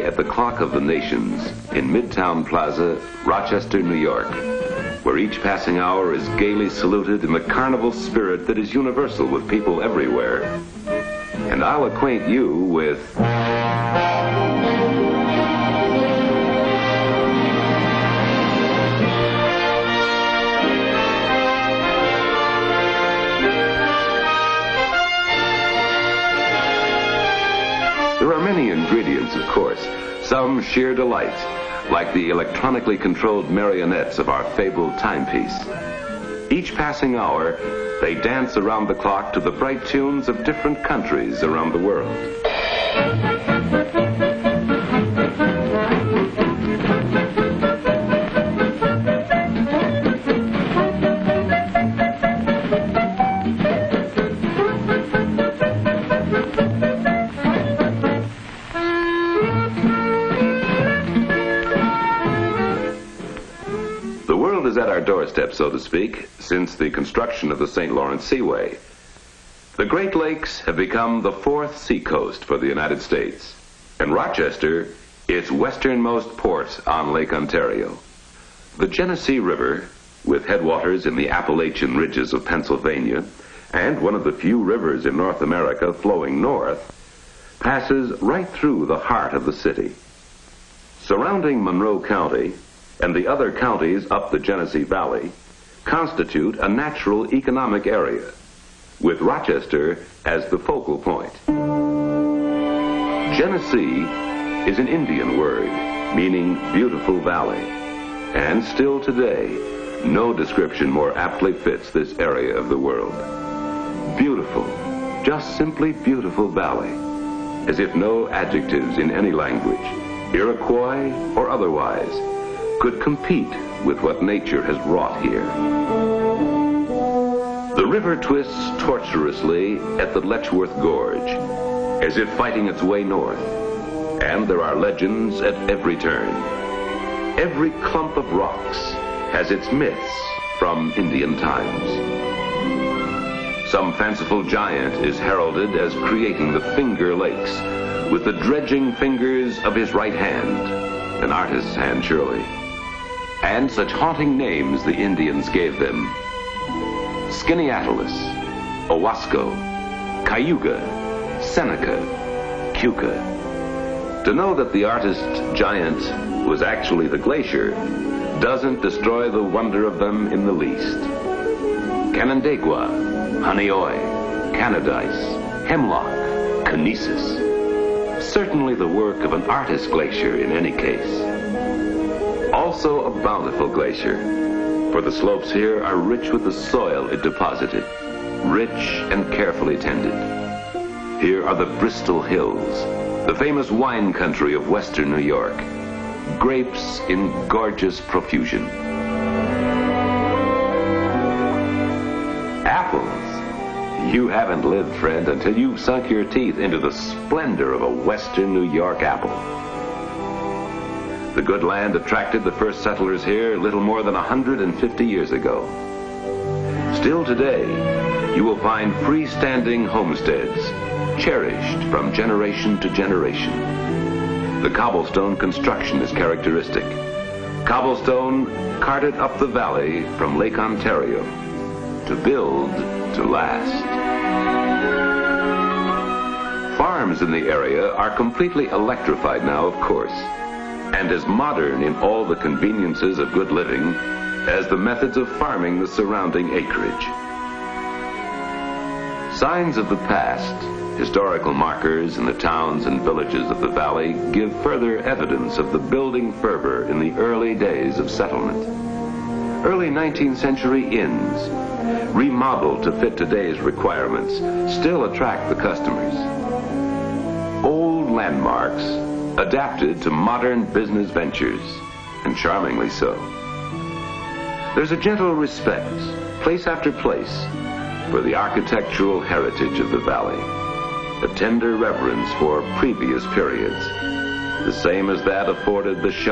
today at the Clock of the Nations in Midtown Plaza, Rochester, New York, where each passing hour is gaily saluted in the carnival spirit that is universal with people everywhere. And I'll acquaint you with... There are many ingredients, of course, some sheer delight, like the electronically controlled marionettes of our fabled timepiece. Each passing hour, they dance around the clock to the bright tunes of different countries around the world. The world is at our doorstep, so to speak, since the construction of the St. Lawrence Seaway. The Great Lakes have become the fourth seacoast for the United States, and Rochester, its westernmost port on Lake Ontario. The Genesee River, with headwaters in the Appalachian ridges of Pennsylvania, and one of the few rivers in North America flowing north, passes right through the heart of the city. Surrounding Monroe County, and the other counties up the Genesee Valley, constitute a natural economic area, with Rochester as the focal point. Genesee is an Indian word meaning beautiful valley, and still today, no description more aptly fits this area of the world. Beautiful, just simply beautiful valley, as if no adjectives in any language, Iroquois or otherwise, could compete with what nature has wrought here. The river twists tortuously at the Letchworth Gorge, as if fighting its way north, and there are legends at every turn. Every clump of rocks has its myths from Indian times. Some fanciful giant is heralded as creating the Finger Lakes with the dredging fingers of his right hand, an artist's hand surely. And such haunting names the Indians gave them: Skaneateles, Owasco, Cayuga, Seneca, Keuka. To know that the artist giant was actually the glacier doesn't destroy the wonder of them in the least. Canandaigua, Honeoye, Canadice, Hemlock, Conesus. Certainly the work of an artist glacier in any case. Also a bountiful glacier, for the slopes here are rich with the soil it deposited, rich and carefully tended. Here are the Bristol Hills, the famous wine country of western New York, grapes in gorgeous profusion. Apples? You haven't lived, friend, until you've sunk your teeth into the splendor of a western New York apple. The good land attracted the first settlers here little more than 150 years ago. Still today, you will find freestanding homesteads, cherished from generation to generation. The cobblestone construction is characteristic. Cobblestone carted up the valley from Lake Ontario to build to last. Farms in the area are completely electrified now, of course, and as modern in all the conveniences of good living as the methods of farming the surrounding acreage. Signs of the past, historical markers in the towns and villages of the valley, give further evidence of the building fervor in the early days of settlement. Early 19th century inns, remodeled to fit today's requirements, still attract the customers. Old landmarks, adapted to modern business ventures, and charmingly so. There's a gentle respect, place after place, for the architectural heritage of the valley, a tender reverence for previous periods, the same as that afforded the shelter